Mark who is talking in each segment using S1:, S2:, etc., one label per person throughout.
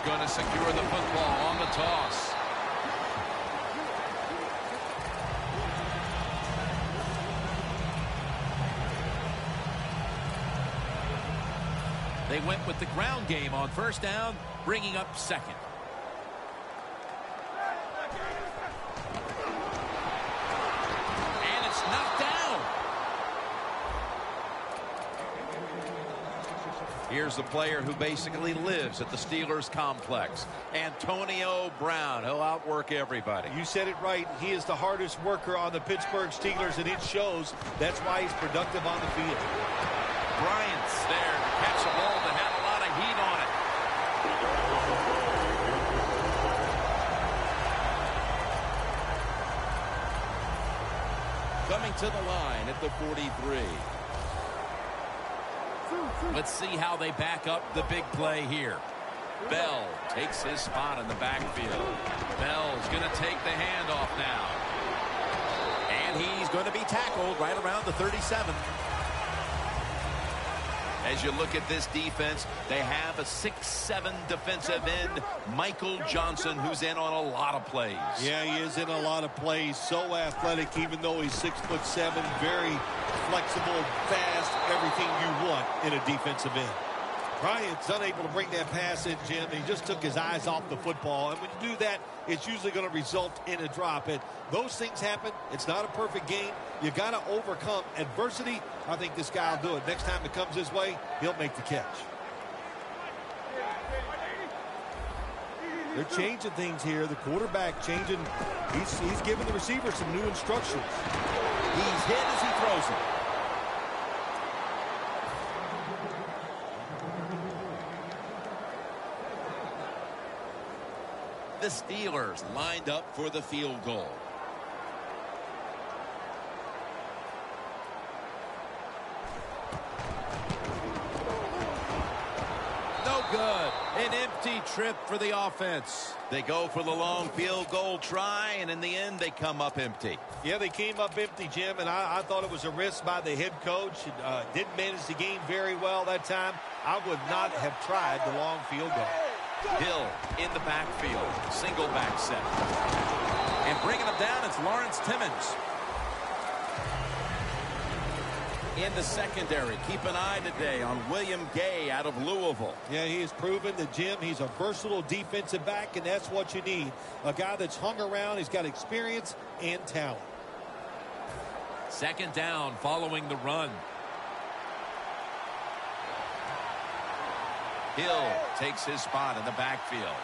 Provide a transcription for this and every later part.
S1: going to secure the football on the toss. They went with the ground game on first down, bringing up second. And it's knocked down. Here's the player who basically lives at the Steelers complex, Antonio Brown. He'll outwork everybody.
S2: You said it right. He is the hardest worker on the Pittsburgh Steelers, and it shows. That's why he's productive on the field.
S1: Bryant's there to catch a ball that had a lot of heat on it. Coming to the line at the 43. Let's see how they back up the big play here. Bell takes his spot in the backfield. Bell's going to take the handoff now. And he's going to be tackled right around the 37. As you look at this defense, they have a 6'7" defensive end, Michael Johnson, who's in on a lot of plays.
S2: Yeah, he is in a lot of plays. So athletic, even though he's 6'7", very flexible, fast, everything you want in a defensive end. Bryant's unable to bring that pass in, Jim. He just took his eyes off the football. And when you do that, it's usually going to result in a drop. And those things happen. It's not a perfect game. You got to overcome adversity. I think this guy will do it. Next time it comes his way, he'll make the catch. They're changing things here. The quarterback changing. He's giving the receiver some new instructions.
S1: He's hit as he throws it. The Steelers lined up for the field goal. No good. An empty trip for the offense. They go for the long field goal try, and in the end, they come up empty.
S2: Yeah, they came up empty, Jim, and I thought it was a risk by the head coach. Didn't manage the game very well that time. I would not have tried the long field goal.
S1: Hill in the backfield, single back set. And bringing him down, it's Lawrence Timmons. In the secondary, keep an eye today on William Gay out of Louisville.
S2: Yeah, he has proven that, Jim, he's a versatile defensive back, and that's what you need. A guy that's hung around, he's got experience and talent.
S1: Second down following the run. Hill takes his spot in the backfield.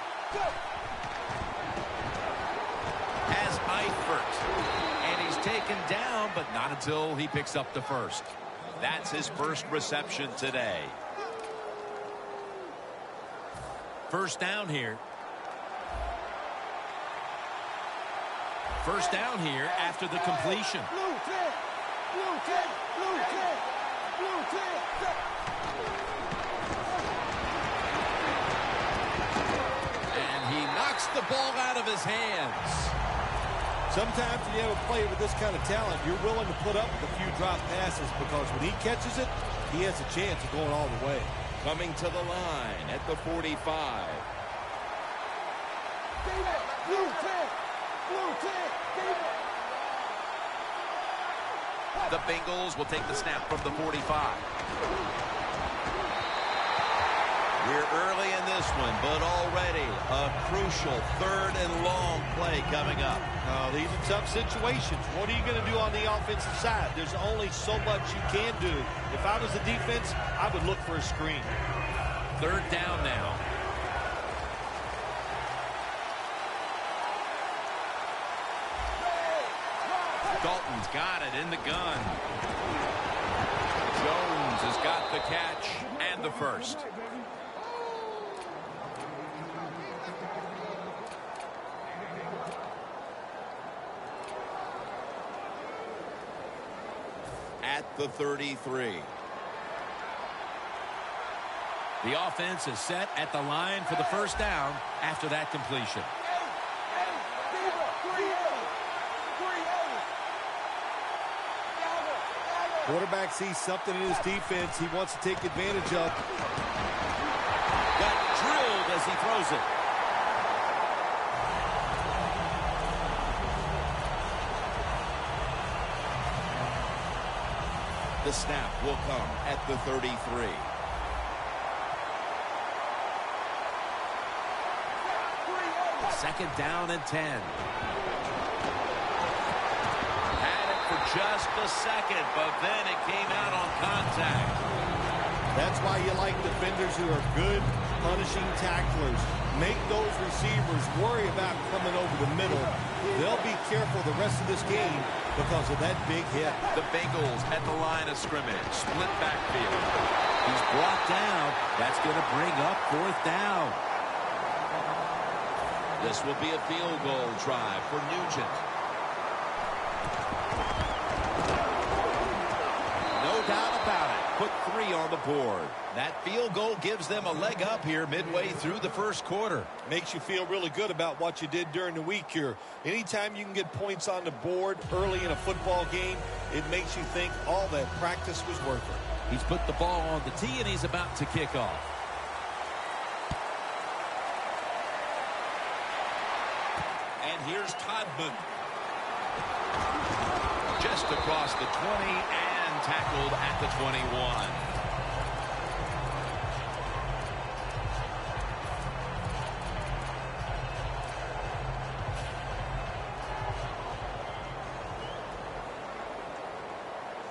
S1: Has Eifert. And he's taken down, but not until he picks up the first. That's his first reception today. First down here. First down here after the completion. The ball out of his hands.
S2: Sometimes when you have a player with this kind of talent, you're willing to put up with a few drop passes because when he catches it, he has a chance of going all the way.
S1: Coming to the line at the 45. The Bengals will take the snap from the 45. We're early in this one, but already a crucial third and long play coming up.
S2: These are tough situations. What are you going to do on the offensive side? There's only so much you can do. If I was the defense, I would look for a screen.
S1: Third down now. Dalton's got it in the gun. Jones has got the catch and the first. At the 33. The offense is set at the line for the first down after that completion.
S2: Quarterback sees something in his defense he wants to take advantage of.
S1: Got drilled as he throws it. The snap will come at the 33. Second down and 10. Had it for just a second, but then it came out on contact.
S2: That's why you like defenders who are good punishing tacklers. Make those receivers worry about coming over the middle. They'll be careful the rest of this game because of that big hit.
S1: The Bengals at the line of scrimmage. Split backfield. He's brought down. That's going to bring up fourth down. This will be a field goal drive for Nugent. No doubt about it. Put 3 on the board. That field goal gives them a leg up here midway through the first quarter.
S2: Makes you feel really good about what you did during the week here. Anytime you can get points on the board early in a football game, it makes you think all that practice was worth it.
S1: He's put the ball on the tee, and he's about to kick off. And here's Todman. Just across the 20 and tackled at the 21.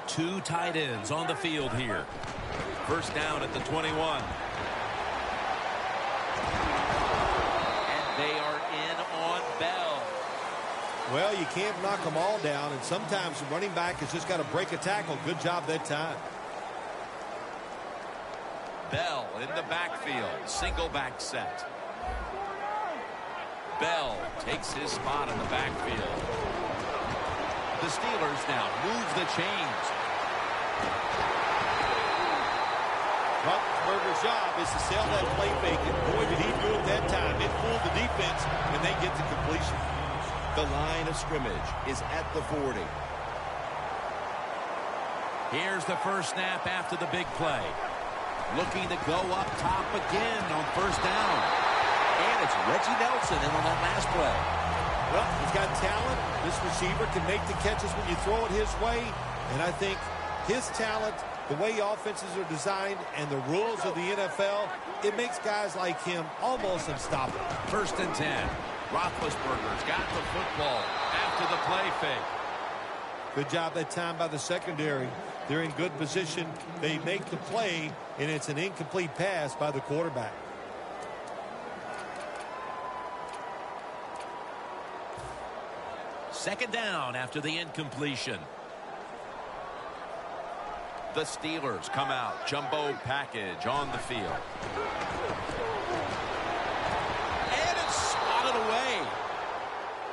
S1: Two tight ends on the field here. First down at the 21. And they are in on Bell.
S2: Well, you can't knock them all down, and sometimes the running back has just got to break a tackle. Good job that time.
S1: Bell in the backfield. Single back set. Bell takes his spot in the backfield. The Steelers now move the chains.
S2: Roethlisberger's job is to sell that play fake, and boy, did he do it that time. It fooled the defense, and they get the completion.
S1: The line of scrimmage is at the 40. Here's the first snap after the big play. Looking to go up top again on first down. And it's Reggie Nelson in on that last play.
S2: Well, he's got talent. This receiver can make the catches when you throw it his way. And I think his talent, the way offenses are designed, and the rules of the NFL, it makes guys like him almost unstoppable.
S1: First and 10. Roethlisberger's got the football after the play fake.
S2: Good job that time by the secondary. They're in good position. They make the play, and it's an incomplete pass by the quarterback.
S1: Second down after the incompletion. The Steelers come out. Jumbo package on the field. And it's swatted away.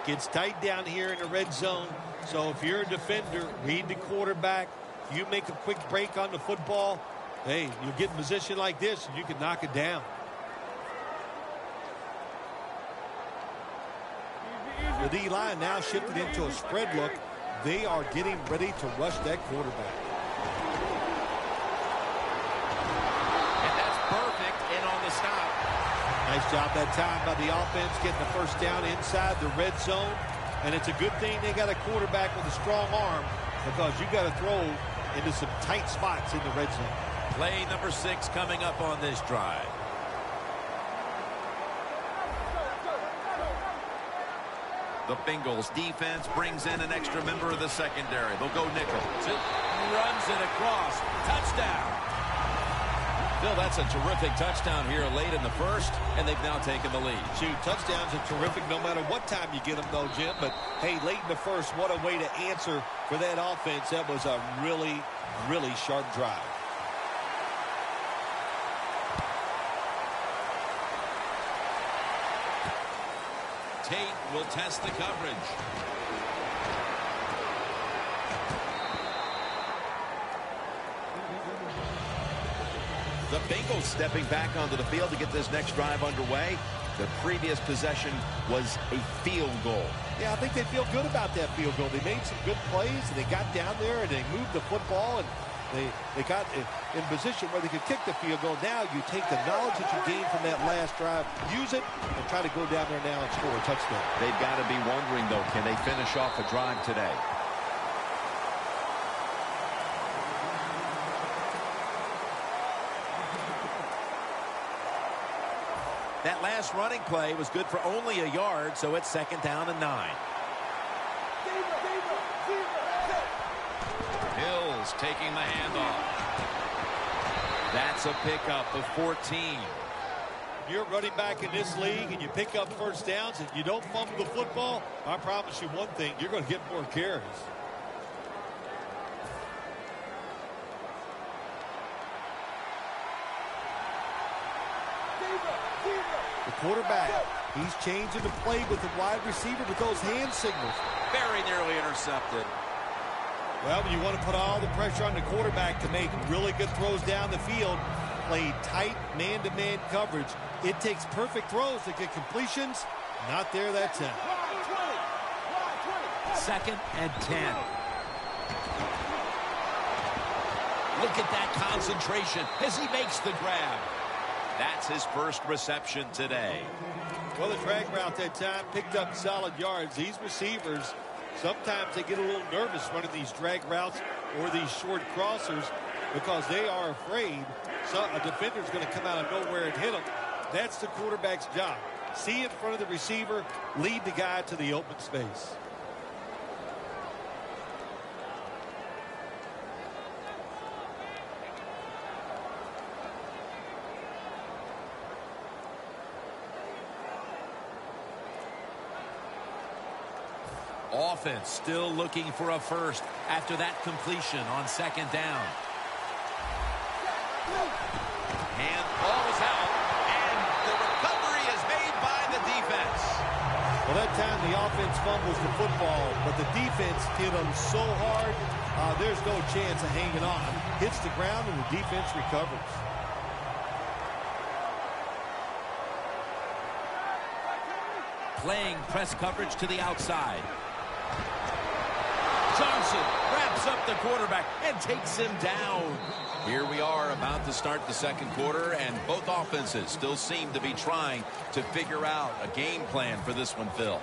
S2: Gets tight down here in the red zone. So if you're a defender, read the quarterback. You make a quick break on the football. Hey, you get in position like this, and you can knock it down. The D-line now shifted into a spread look. They are getting ready to rush that quarterback.
S1: And that's perfect and on the stop.
S2: Nice job that time by the offense getting the first down inside the red zone. And it's a good thing they got a quarterback with a strong arm, because you got to throw into some tight spots in the red zone.
S1: Play number 6 coming up on this drive. The Bengals defense brings in an extra member of the secondary. They'll go nickel. Runs it across. Touchdown. Phil, that's a terrific touchdown here late in the first, and they've now taken the lead.
S2: Shoot, touchdowns are terrific no matter what time you get them, though, Jim. But, hey, late in the first, what a way to answer for that offense. That was a really, really sharp drive.
S1: Tate will test the coverage. The Bengals stepping back onto the field to get this next drive underway. The previous possession was a field goal.
S2: Yeah, I think they feel good about that field goal. They made some good plays, and they got down there, and they moved the football. And, They got in position where they could kick the field goal. Now you take the knowledge that you gained from that last drive, use it, and try to go down there now and score a touchdown.
S1: They've got to be wondering, though, can they finish off a drive today? That last running play was good for only a yard, so it's 2nd down and 9. Hill's taking the handoff. That's a pickup of 14.
S2: You're running back in this league and you pick up first downs and you don't fumble the football, I promise you one thing, you're going to get more carries. The quarterback, he's changing the play with the wide receiver with those hand signals.
S1: Very nearly intercepted.
S2: Well, when you want to put all the pressure on the quarterback to make really good throws down the field, play tight man-to-man coverage, it takes perfect throws to get completions. Not there that time.
S1: 2nd and 10. Look at that concentration as he makes the grab. That's his first reception today.
S2: Well, the drag route that time picked up solid yards. These receivers, sometimes they get a little nervous running these drag routes or these short crossers because they are afraid a defender's going to come out of nowhere and hit them. That's the quarterback's job. See in front of the receiver, lead the guy to the open space.
S1: Offense still looking for a first after that completion on 2nd down. And ball is out, and the recovery is made by the defense.
S2: Well, that time the offense fumbles the football, but the defense hit them so hard, there's no chance of hanging on. Hits the ground, and the defense recovers.
S1: Playing press coverage to the outside. Johnson wraps up the quarterback and takes him down. Here we are about to start the 2nd quarter, and both offenses still seem to be trying to figure out a game plan for this one, Phil.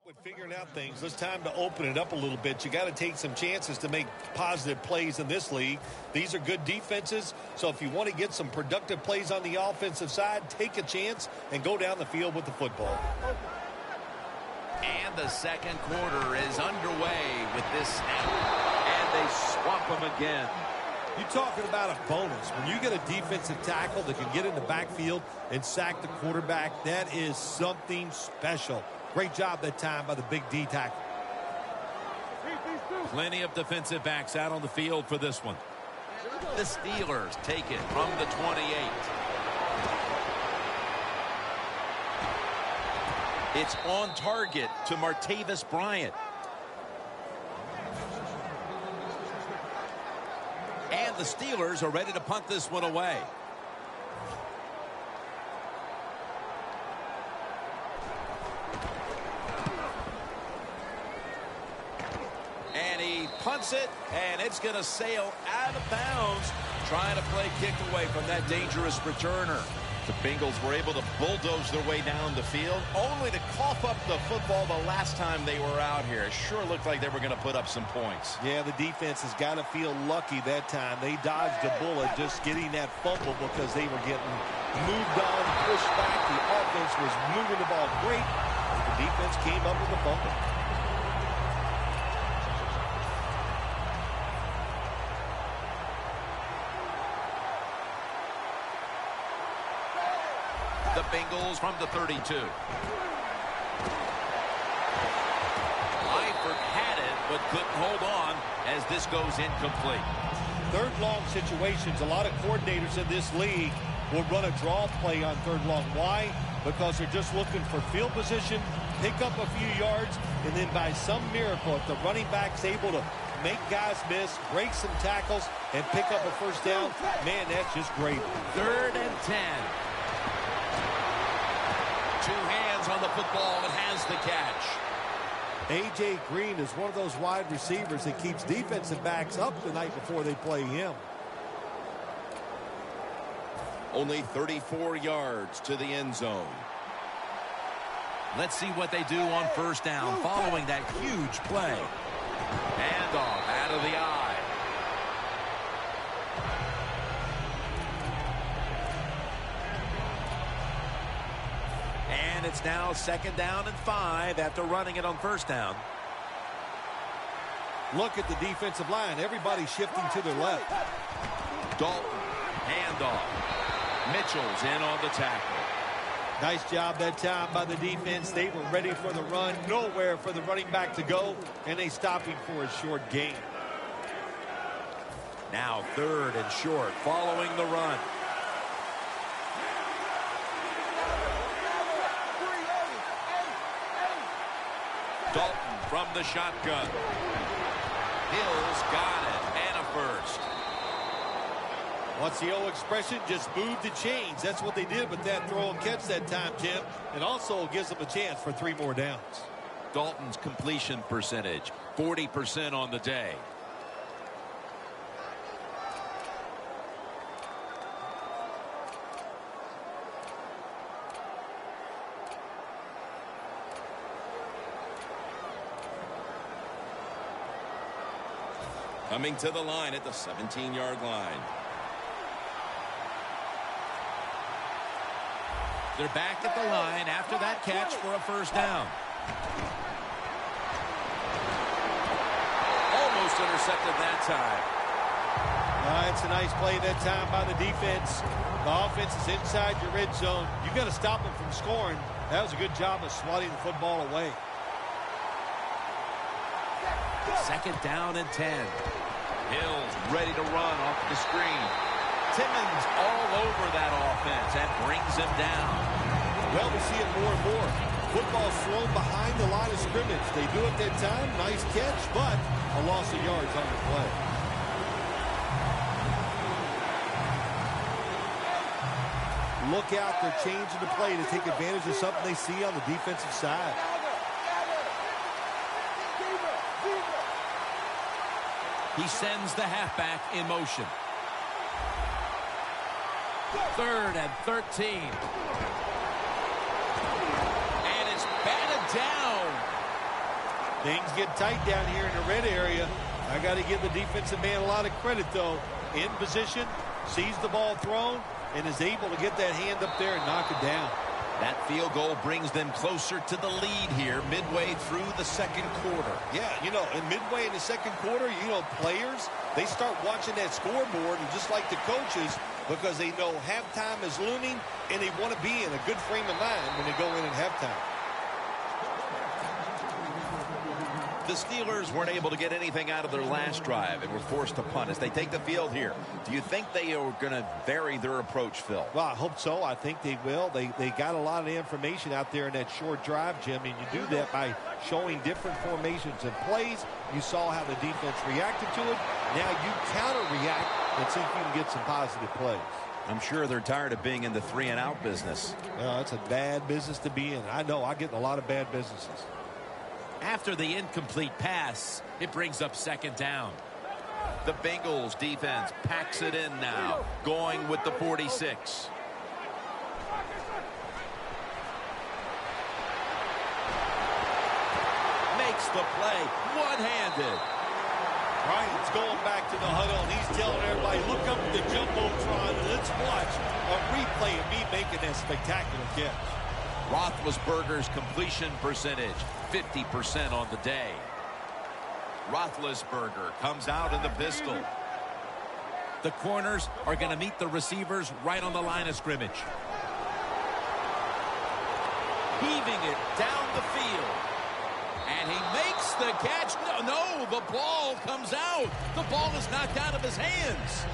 S2: With figuring out things, it's time to open it up a little bit. You got to take some chances to make positive plays in this league. These are good defenses, so if you want to get some productive plays on the offensive side, take a chance and go down the field with the football.
S1: And the 2nd quarter is underway with this snap, and they swap them again.
S2: You're talking about a bonus. When you get a defensive tackle that can get in the backfield and sack the quarterback, that is something special. Great job that time by the big D tackle.
S1: Plenty of defensive backs out on the field for this one. The Steelers take it from the 28. It's on target to Martavis Bryant. And the Steelers are ready to punt this one away. And he punts it, and it's going to sail out of bounds, trying to play kick away from that dangerous returner.
S3: The Bengals were able to bulldoze their way down the field, only to cough up the football the last time they were out here. It sure looked like they were going to put up some points.
S2: Yeah, the defense has got to feel lucky that time. They dodged a bullet just getting that fumble because they were getting moved on, pushed back. The offense was moving the ball great. The defense came up with the fumble.
S1: The Bengals from the 32. Eifert had it, but couldn't hold on as this goes incomplete.
S2: Third long situations, a lot of coordinators in this league will run a draw play on third long. Why? Because they're just looking for field position, pick up a few yards, and then by some miracle, if the running back's able to make guys miss, break some tackles, and pick up a first down, man, that's just great.
S1: 3rd and 10. Two hands on the football and has the catch.
S2: A.J. Green is one of those wide receivers that keeps defensive backs up the night before they play him.
S3: Only 34 yards to the end zone.
S1: Let's see what they do on first down following that huge play. Handoff out of the eye. And it's now 2nd down and 5 after running it on first down.
S2: Look at the defensive line. Everybody's shifting to their left.
S1: Dalton, handoff. Mitchell's in on the tackle.
S2: Nice job that time by the defense. They were ready for the run. Nowhere for the running back to go. And they stopped him for a short gain.
S1: Now 3rd and short following the run. Dalton from the shotgun. Hill's got it, and a first.
S2: What's the old expression? Just move the chains. That's what they did with that throw and catch that time, Tim. It also gives them a chance for 3 more downs.
S1: Dalton's completion percentage, 40% on the day.
S3: Coming to the line at the 17-yard line.
S1: They're back at the line after that catch for a first down. Almost intercepted that time.
S2: It's a nice play that time by the defense. The offense is inside your red zone. You've got to stop them from scoring. That was a good job of swatting the football away.
S1: 2nd down and 10. Hill's ready to run off the screen. Timmons all over that offense and brings him down.
S2: Well, we see it more and more. Football's thrown behind the line of scrimmage. They do it that time. Nice catch, but a loss of yards on the play. Look out. They're changing the play to take advantage of something they see on the defensive side.
S1: He sends the halfback in motion. 3rd and 13. And it's batted down.
S2: Things get tight down here in the red area. I got to give the defensive man a lot of credit, though. In position, sees the ball thrown, and is able to get that hand up there and knock it down.
S1: That field goal brings them closer to the lead here midway through the 2nd quarter.
S2: Yeah, you know, and midway in the 2nd quarter, you know, players, they start watching that scoreboard, and just like the coaches, because they know halftime is looming, and they want to be in a good frame of mind when they go in at halftime.
S3: The Steelers weren't able to get anything out of their last drive and were forced to punt as they take the field here. Do you think they are going to vary their approach, Phil?
S2: Well, I hope so. I think they will. They got a lot of information out there in that short drive, Jim, and you do that by showing different formations and plays. You saw how the defense reacted to it. Now you counter-react and see if you can get some positive plays.
S3: I'm sure they're tired of being in the 3-and-out business.
S2: Well, it's a bad business to be in. I know. I get in a lot of bad businesses.
S1: After the incomplete pass, it brings up second down.
S3: The Bengals defense packs it in now, going with the 46.
S1: Makes the play one-handed.
S2: Bryant's going back to the huddle, and he's telling everybody, look up at the Jumbotron, and let's watch a replay of me making that spectacular catch.
S1: Roethlisberger's completion percentage, 50% on the day. Roethlisberger comes out in the pistol. The corners are going to meet the receivers right on the line of scrimmage. Heaving it down the field. And he makes the catch. No, the ball comes out. The ball is knocked out of his hands.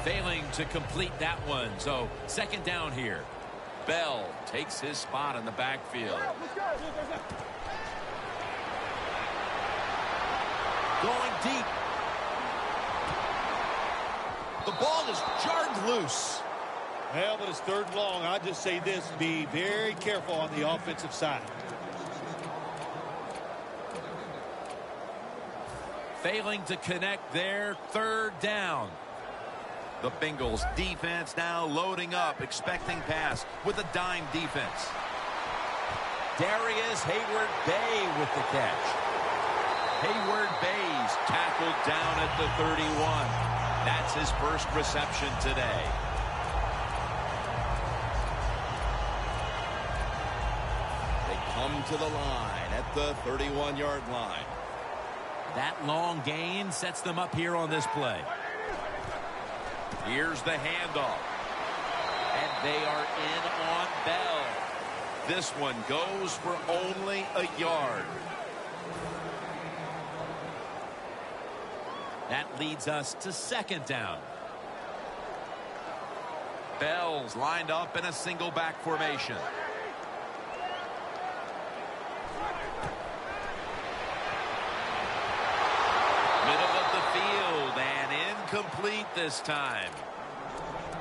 S1: Failing to complete that one. So second down here. Bell takes his spot in the backfield. Going deep. The ball is jarred loose.
S2: Well, but it's third and long. I'll just say this, be very careful on the offensive side.
S1: Failing to connect there, third down.
S3: The Bengals defense now loading up, expecting pass with a dime defense.
S1: Darius Hayward-Bay with the catch. Hayward-Bay's tackled down at the 31. That's his first reception today.
S3: Come to the line at the 31-yard line.
S1: That long gain sets them up here on this play.
S3: Here's the handoff.
S1: And they are in on Bell.
S3: This one goes for only a yard.
S1: That leads us to second down.
S3: Bell's lined up in a single back formation.
S1: Complete this time.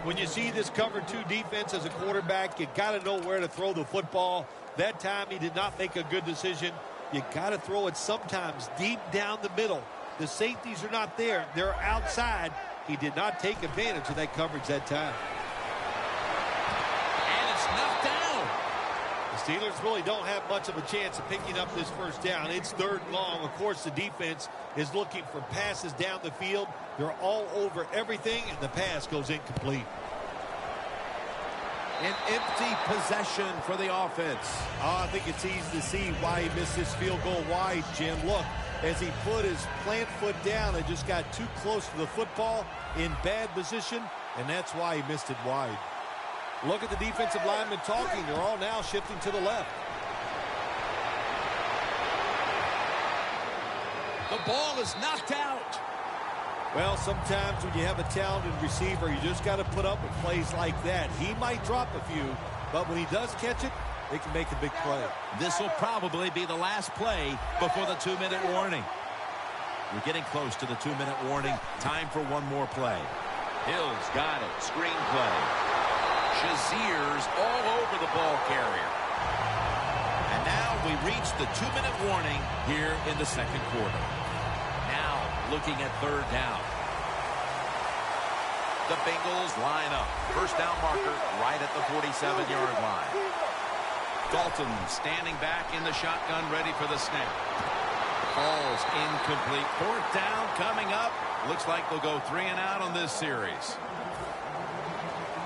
S2: When you see this cover 2 defense as a quarterback, you got to know where to throw the football. That time he did not make a good decision. You got to throw it sometimes deep down the middle. The safeties are not there. They're outside. He did not take advantage of that coverage that time.
S1: And it's knocked down.
S2: The Steelers really don't have much of a chance of picking up this first down. It's third and long. Of course, the defense is looking for passes down the field. They're all over everything, and the pass goes incomplete.
S1: An empty possession for the offense.
S2: I think it's easy to see why he missed this field goal wide, Jim. Look, as he put his plant foot down and just got too close to the football in bad position, and that's why he missed it wide. Look at the defensive linemen talking. They're all now shifting to the left.
S1: The ball is knocked out.
S2: Well, sometimes when you have a talented receiver, you just got to put up with plays like that. He might drop a few, but when he does catch it, they can make a big play.
S1: This will probably be the last play before the 2-minute warning. We're getting close to the 2-minute warning. Time for one more play.
S3: Hill's got it. Screen play.
S1: Shazier's all over the ball carrier. And now we reach the 2-minute warning here in the second quarter. Now looking at third down.
S3: The Bengals line up. First down marker right at the 47-yard line.
S1: Dalton standing back in the shotgun, ready for the snap. Ball's incomplete. Fourth down coming up. Looks like they'll go 3-and-out on this series.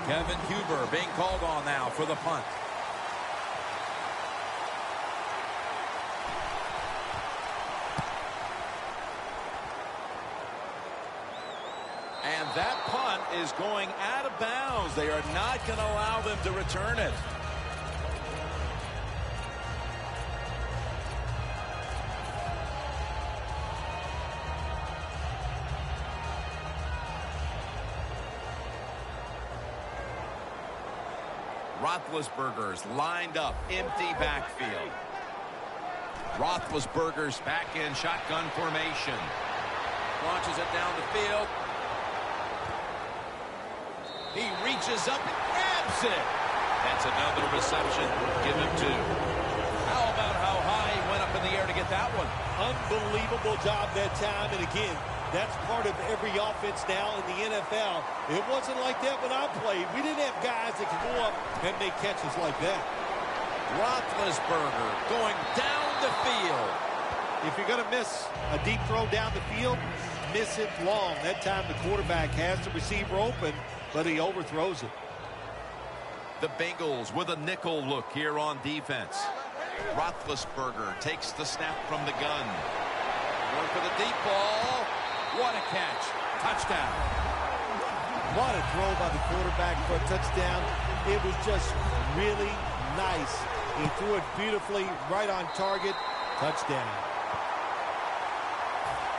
S1: Kevin Huber being called on now for the punt. And that punt is going out of bounds. They are not going to allow them to return it. Roethlisberger's lined up, empty backfield. Roethlisberger's back in shotgun formation. Launches it down the field. He reaches up and grabs it. That's another reception. Give him 2. How about how high he went up in the air to get that one?
S2: Unbelievable job that time. And again, that's part of every offense now in the NFL. It wasn't like that when I played. We didn't have guys that could go up and make catches like that.
S1: Roethlisberger going down the field.
S2: If you're going to miss a deep throw down the field, miss it long. That time the quarterback has the receiver open, but he overthrows it.
S1: The Bengals with a nickel look here on defense. Roethlisberger takes the snap from the gun. Going for the deep ball. What a catch. Touchdown.
S2: What a throw by the quarterback for a touchdown. It was just really nice. He threw it beautifully, right on target. Touchdown.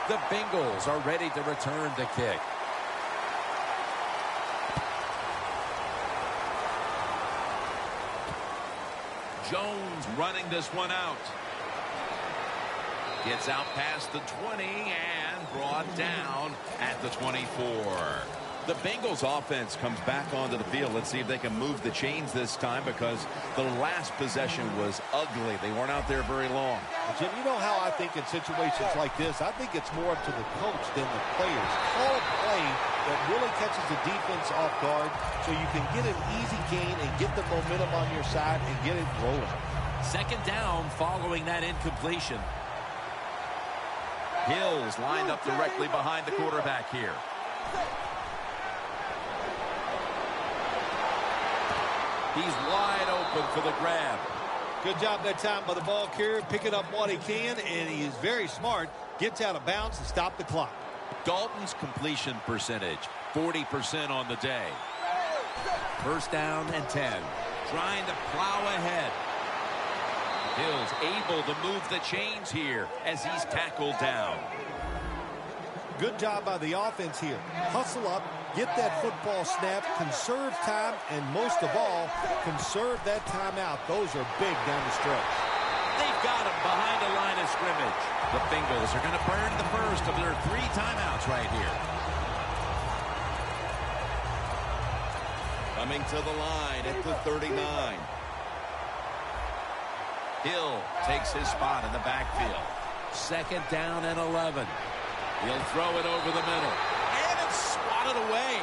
S1: The Bengals are ready to return the kick. Jones running this one out. Gets out past the 20 and brought down at the 24. The Bengals offense comes back onto the field. Let's see if they can move the chains this time, because the last possession was ugly. They weren't out there very long.
S2: Jim, you know how I think in situations like this, I think it's more up to the coach than the players. Call a play that really catches the defense off guard so you can get an easy gain and get the momentum on your side and get it rolling.
S1: Second down following that incompletion. Hill's lined up directly behind the quarterback here. He's wide open for the grab.
S2: Good job that time by the ball carrier, picking up what he can, and he is very smart. Gets out of bounds to stop the clock.
S1: Dalton's completion percentage, 40% on the day. First down and 10. Trying to plow ahead. Hill's able to move the chains here as he's tackled down.
S2: Good job by the offense here. Hustle up, get that football snap, conserve time, and most of all, conserve that timeout. Those are big down the stretch.
S1: They've got him behind the line of scrimmage. The Bengals are going to burn the first of their 3 timeouts right here.
S3: Coming to the line at the 39.
S1: Hill takes his spot in the backfield. Second down and 11. He'll throw it over the middle. And it's swatted away.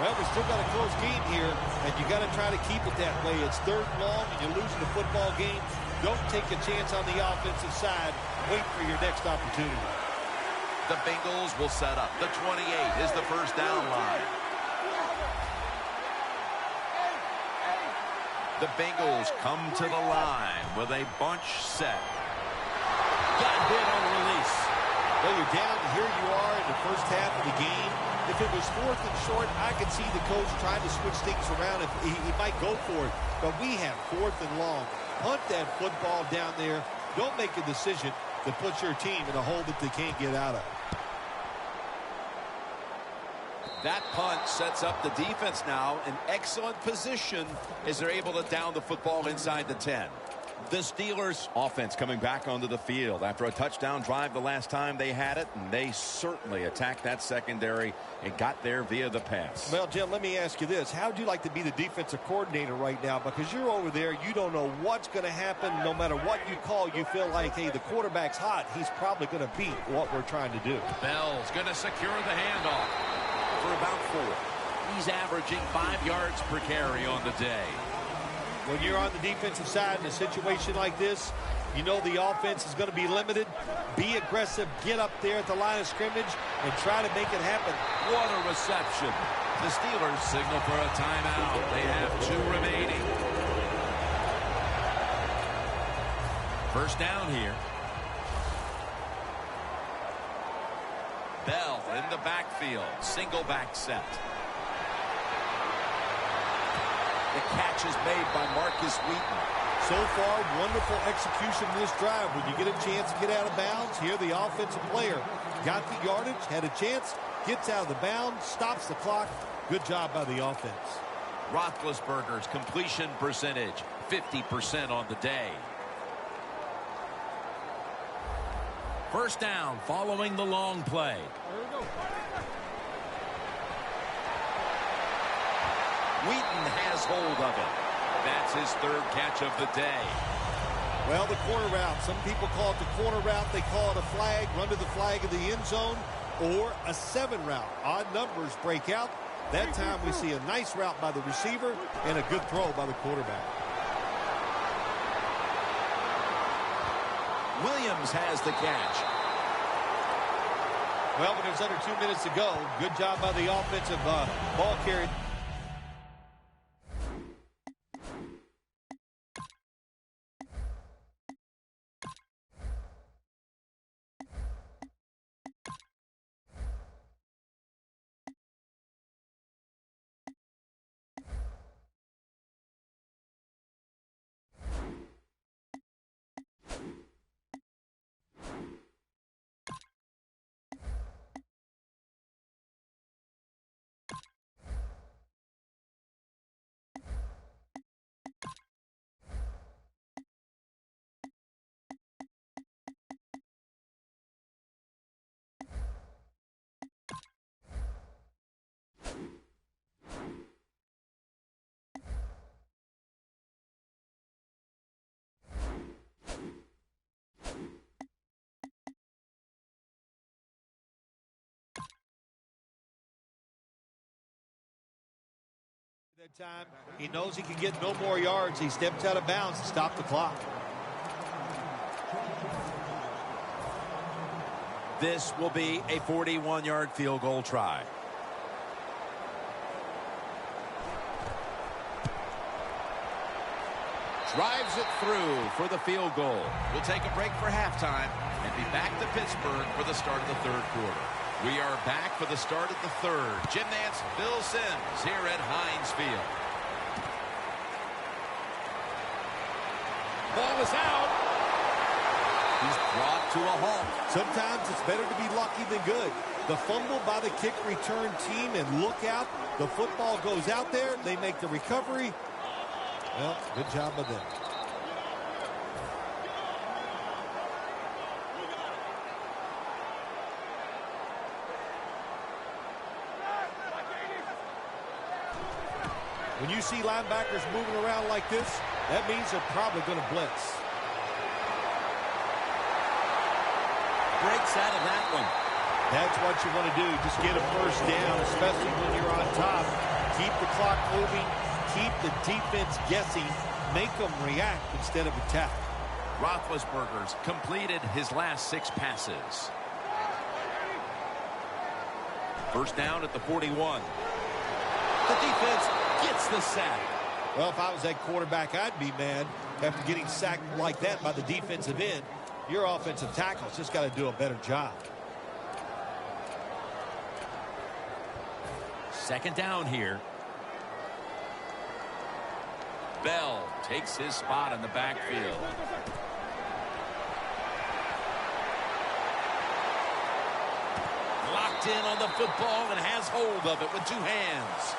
S2: Well, we still got a close game here, and you got to try to keep it that way. It's third and long, and you're losing the football game. Don't take a chance on the offensive side. Wait for your next opportunity.
S1: The Bengals will set up. The 28 is the first down line. The Bengals come to the line with a bunch set. Got hit on the release.
S2: Well, you're down, and here you are in the first half of the game. If it was 4th and short, I could see the coach trying to switch things around. If he might go for it. But we have 4th and long. Punt that football down there. Don't make a decision to put your team in a hole that they can't get out of.
S1: That punt sets up the defense now in excellent position as they're able to down the football inside the 10. The Steelers offense coming back onto the field after a touchdown drive the last time they had it, and they certainly attacked that secondary and got there via the pass.
S2: Well, Jim, let me ask you this. How would you like to be the defensive coordinator right now? Because you're over there, you don't know what's going to happen. No matter what you call, you feel like, hey, the quarterback's hot. He's probably going to beat what we're trying to do.
S1: Bell's going to secure the handoff for about 4. He's averaging 5 yards per carry on the day.
S2: When you're on the defensive side in a situation like this, you know the offense is going to be limited. Be aggressive, get up there at the line of scrimmage, and try to make it happen.
S1: What a reception. The Steelers signal for a timeout. They have 2 remaining. First down here. Bell in the backfield. Single back set. The catch is made by Marcus Wheaton.
S2: So far, wonderful execution in this drive. When you get a chance to get out of bounds, here the offensive player got the yardage, had a chance, gets out of the bounds, stops the clock. Good job by the offense.
S1: Roethlisberger's completion percentage, 50% on the day. First down following the long play. Wheaton has hold of it. That's his third catch of the day.
S2: Well, the corner route. Some people call it the corner route. They call it a flag, run to the flag of the end zone, or a 7 route. Odd numbers break out. That time we see a nice route by the receiver and a good throw by the quarterback.
S1: Williams has the catch.
S2: Well, when there's under 2 minutes to go, good job by the offensive ball carrier. That time, he knows he can get no more yards. He steps out of bounds to stop the clock.
S1: This will be a 41-yard field goal try. Drives it through for the field goal. We'll take a break for halftime and be back to Pittsburgh for the start of the third quarter. We are back for the start of the third. Jim Nantz, Bill Sims here at Heinz Field. Ball is out. He's brought to a halt.
S2: Sometimes it's better to be lucky than good. The fumble by the kick return team, and look out. The football goes out there. They make the recovery. Well, good job by them. When you see linebackers moving around like this, that means they're probably going to blitz.
S1: Breaks out of that one.
S2: That's what you want to do. Just get a first down, especially when you're on top. Keep the clock moving. Keep the defense guessing. Make them react instead of attack.
S1: Roethlisberger's completed his last 6 passes. First down at the 41. The defense gets the sack.
S2: Well, if I was that quarterback, I'd be mad after getting sacked like that by the defensive end. Your offensive tackle's just got to do a better job.
S1: Second down here. Bell takes his spot in the backfield. Locked in on the football and has hold of it with 2 hands.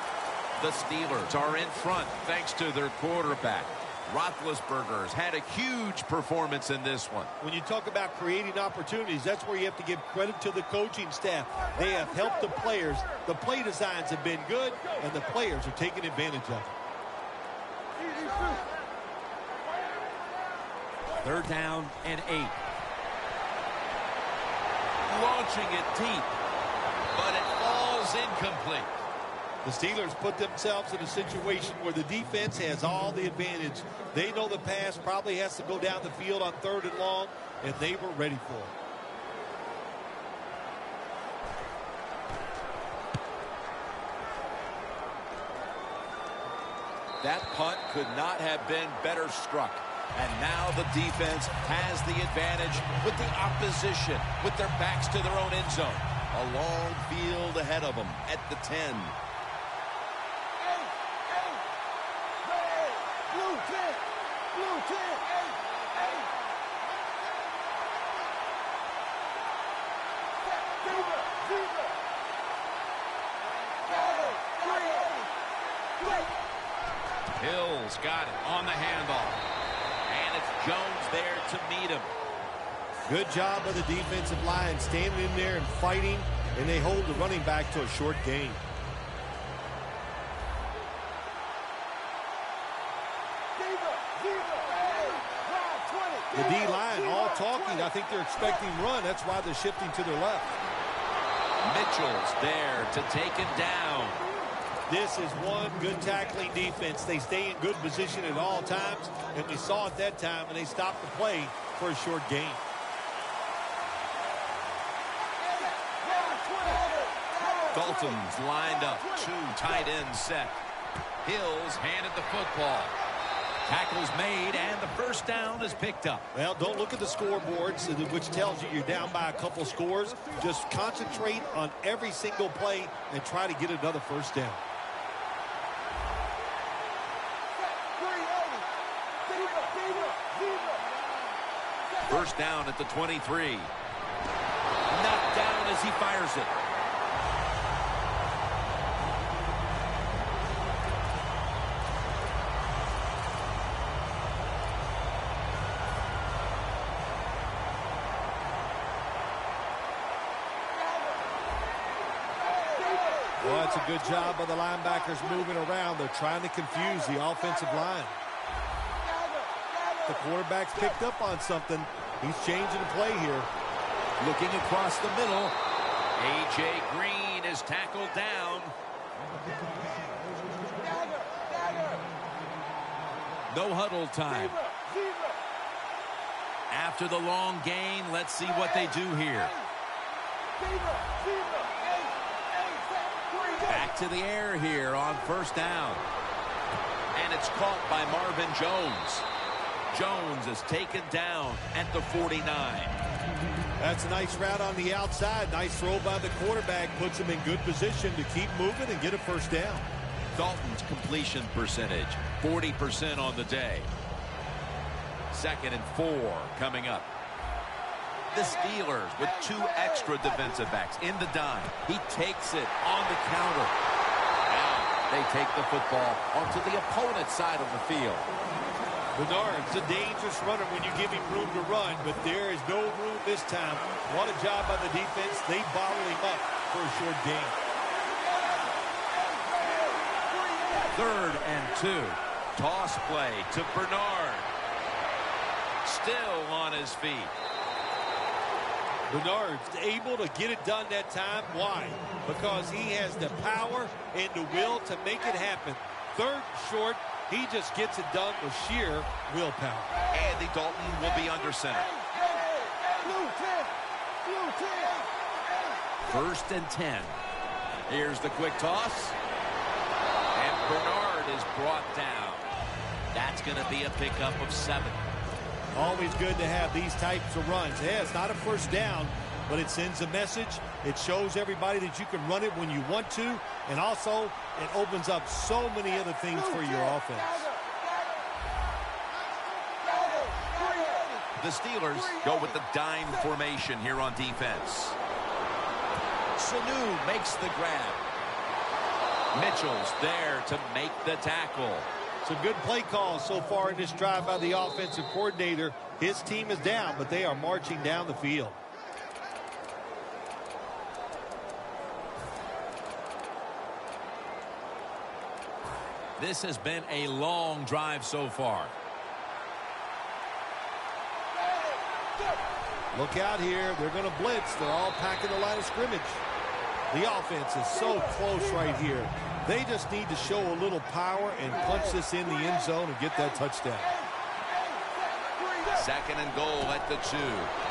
S1: The Steelers are in front thanks to their quarterback. Roethlisberger's had a huge performance in this one.
S2: When you talk about creating opportunities, that's where you have to give credit to the coaching staff. They have helped the players. The play designs have been good, and the players are taking advantage of it.
S1: Third down and 8. Launching it deep, but it falls incomplete.
S2: The Steelers put themselves in a situation where the defense has all the advantage. They know the pass probably has to go down the field on 3rd and long, and they were ready for it.
S1: That punt could not have been better struck. And now the defense has the advantage with the opposition, with their backs to their own end zone. A long field ahead of them at the 10. Hill's got it on the handoff. And it's Jones there to meet him.
S2: Good job of the defensive line standing in there and fighting, and they hold the running back to a short gain. The D-line all talking. I think they're expecting run. That's why they're shifting to their left.
S1: Mitchell's there to take him down.
S2: This is one good tackling defense. They stay in good position at all times, and we saw it that time, and they stopped the play for a short gain.
S1: Dalton's lined up. Two tight ends set. Hill's handed the football. Tackle's made, and the first down is picked up.
S2: Well, don't look at the scoreboards, which tells you you're down by a couple scores. Just concentrate on every single play and try to get another first down.
S1: First down at the 23. Knocked down as he fires it.
S2: Well, it's a good job of the linebackers moving around. They're trying to confuse the offensive line. The quarterback's picked up on something. He's changing the play here.
S1: Looking across the middle. A.J. Green is tackled down. No huddle time. After the long gain, let's see what they do here. Back to the air here on first down. And it's caught by Marvin Jones. Jones is taken down at the 49.
S2: That's a nice route on the outside. Nice throw by the quarterback. Puts him in good position to keep moving and get a first down.
S1: Dalton's completion percentage, 40% on the day. 2nd and 4 coming up. The Steelers with 2 extra defensive backs in the dime. He takes it on the counter. Now they take the football onto the opponent's side of the field.
S2: Bernard's a dangerous runner when you give him room to run, but there is no room this time. What a job by the defense. They bottle him up for a short gain.
S1: 3rd and 2. Toss play to Bernard. Still on his feet.
S2: Bernard's able to get it done that time. Why? Because he has the power and the will to make it happen. 3rd and short. He just gets it done with sheer willpower.
S1: Andy Dalton will be under center. 1st and 10. Here's the quick toss. And Bernard is brought down. That's going to be a pickup of 7.
S2: Always good to have these types of runs. Yeah, it's not a first down, but it sends a message. It shows everybody that you can run it when you want to, and also it opens up so many other things for your offense.
S1: The Steelers go with the dime formation here on defense. Sanu makes the grab. Mitchell's there to make the tackle.
S2: Some good play calls so far in this drive by the offensive coordinator. His team is down, but they are marching down the field.
S1: This has been a long drive so far.
S2: Look out here. They're going to blitz. They're all packing the line of scrimmage. The offense is so close right here. They just need to show a little power and punch this in the end zone and get that touchdown.
S1: 2nd and goal at the 2.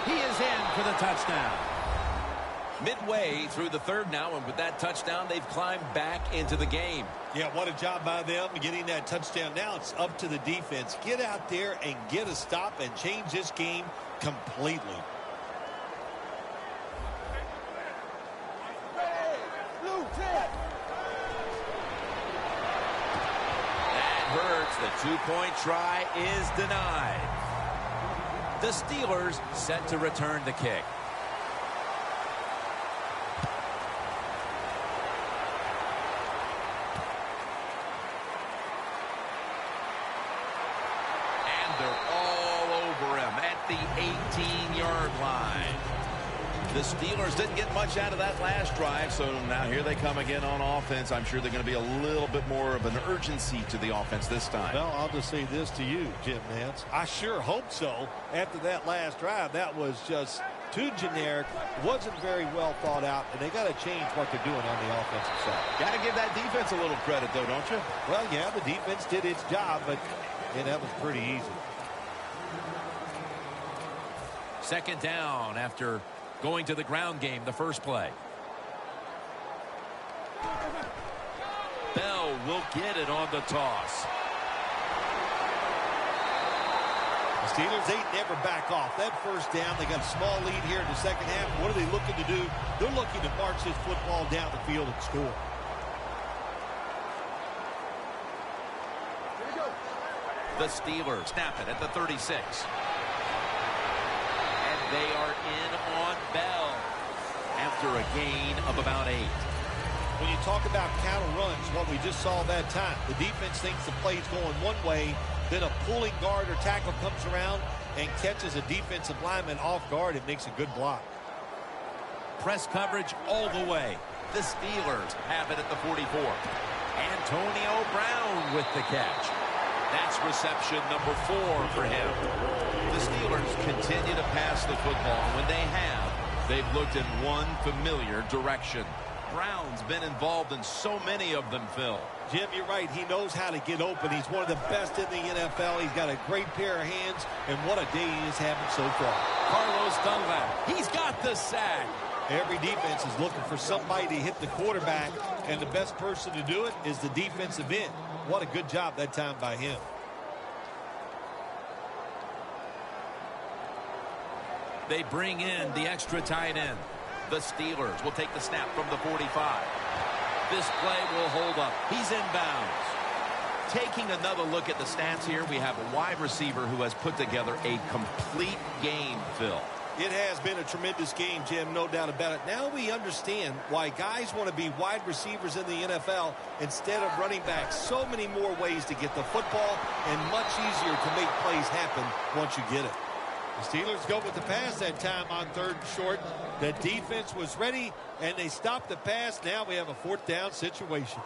S1: He is in for the touchdown. Midway through the 3rd now, and with that touchdown, they've climbed back into the game.
S2: Yeah, what a job by them getting that touchdown. Now it's up to the defense. Get out there and get a stop and change this game completely.
S1: Hurts. The 2-point try is denied. The Steelers set to return the kick. the 18-yard line.
S3: The Steelers didn't get much out of that last drive, so now here they come again on offense. I'm sure they're going to be a little bit more of an urgency to the offense this time.
S2: Well, I'll just say this to you, Jim Nance. I sure hope so. After that last drive, that was just too generic, wasn't very well thought out, and they got to change what they're doing on the offensive side.
S3: Got to give that defense a little credit, though, don't you?
S2: Well, yeah, the defense did its job, but that was pretty easy.
S1: Second down after going to the ground game the first play. Bell will get it on the toss.
S2: The Steelers ain't never back off. That first down, they got a small lead here in the second half. What are they looking to do? They're looking to march this football down the field and score.
S1: The Steelers snap it at the 36. They are in on Bell after a gain of about 8.
S2: When you talk about counter runs, what we just saw that time, the defense thinks the play's going one way, then a pulling guard or tackle comes around and catches a defensive lineman off guard. It makes a good block.
S1: Press coverage all the way. The Steelers have it at the 44. Antonio Brown with the catch. That's reception number 4 for him. The Steelers continue to pass the football. When they have, they've looked in one familiar direction. Brown's been involved in so many of them, Phil.
S2: Jim, you're right. He knows how to get open. He's one of the best in the NFL. He's got a great pair of hands, and what a day he is having so far.
S1: Carlos Dunlap, he's got the sack.
S2: Every defense is looking for somebody to hit the quarterback, and the best person to do it is the defensive end. What a good job that time by him.
S1: They bring in the extra tight end. The Steelers will take the snap from the 45. This play will hold up. He's inbounds. Taking another look at the stats here, we have a wide receiver who has put together a complete game, Phil.
S2: It has been a tremendous game, Jim, no doubt about it. Now we understand why guys want to be wide receivers in the NFL instead of running backs. So many more ways to get the football and much easier to make plays happen once you get it. The Steelers go with the pass that time on 3rd and short. The defense was ready, and they stopped the pass. Now we have a 4th down situation.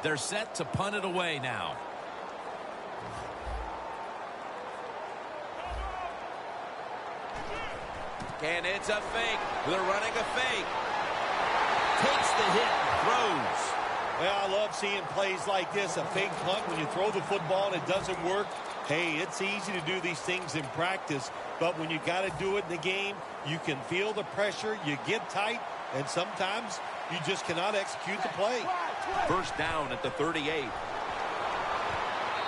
S1: They're set to punt it away now. And it's a fake. They're running a fake. Takes the hit, throws.
S2: Well, I love seeing plays like this, a fake punt when you throw the football and it doesn't work. Hey, it's easy to do these things in practice, but when you got to do it in the game, you can feel the pressure, you get tight, and sometimes you just cannot execute the play.
S1: First down at the 38.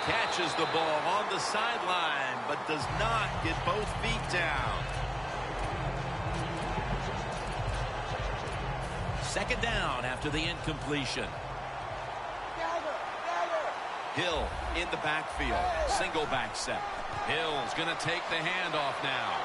S1: Catches the ball on the sideline, but does not get both feet down. Second down after the incompletion. Hill in the backfield. Single back set. Hill's going to take the handoff now.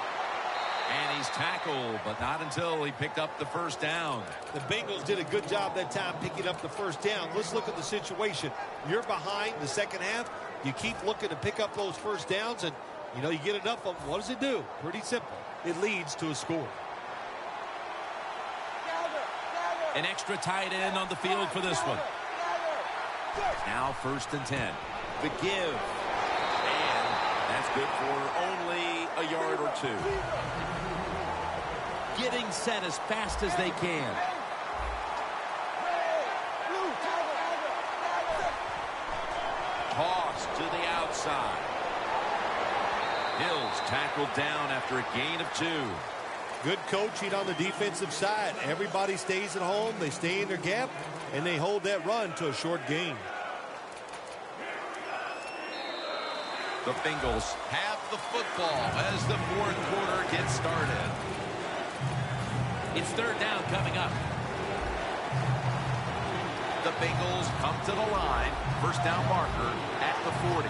S1: And he's tackled, but not until he picked up the first down.
S2: The Bengals did a good job that time picking up the first down. Let's look at the situation. You're behind the second half. You keep looking to pick up those first downs, and, you get enough of them. What does it do? Pretty simple. It leads to a score.
S1: An extra tight end on the field for this one. Now 1st and 10. The give. And that's good for only a yard or 2. Getting set as fast as they can. Toss to the outside. Hill's tackled down after a gain of 2.
S2: Good coaching on the defensive side. Everybody stays at home. They stay in their gap, and they hold that run to a short gain.
S1: The Bengals have the football as the 4th quarter gets started. It's 3rd down coming up. The Bengals come to the line. First down marker at the 40.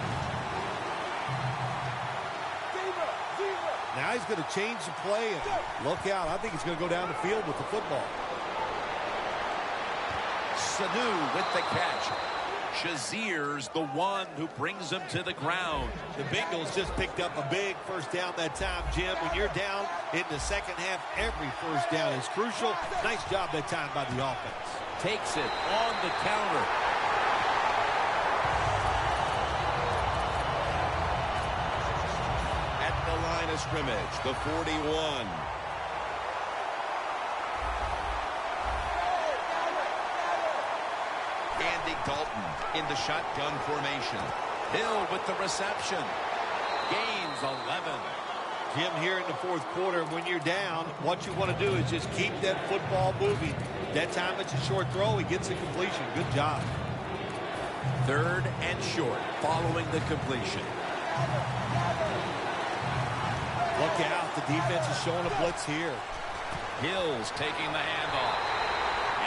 S2: Now he's going to change the play, and look out. I think he's going to go down the field with the football.
S1: Sanu with the catch. Shazier's the one who brings him to the ground.
S2: The Bengals just picked up a big first down that time, Jim. When you're down in the second half, every first down is crucial. Nice job that time by the offense.
S1: Takes it on the counter.
S3: At the line of scrimmage, the 41. Dalton in the shotgun formation.
S1: Hill with the reception. Gains 11.
S2: Jim, here in the fourth quarter, when you're down, what you want to do is just keep that football moving. That time it's a short throw. He gets a completion. Good job.
S1: 3rd and short following the completion.
S2: Look out. The defense is showing a blitz here.
S1: Hill's taking the handoff.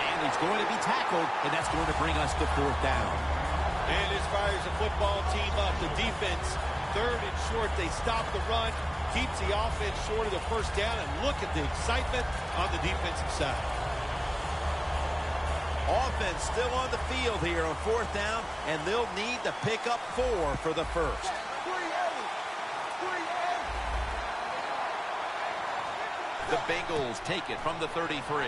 S1: And he's going to be tackled, and that's going to bring us to 4th down.
S2: And this fires the football team up. The defense, 3rd and short. They stop the run, keeps the offense short of the first down, and look at the excitement on the defensive side.
S3: Offense still on the field here on 4th down, and they'll need to pick up 4 for the first.
S1: The Bengals take it from the 33.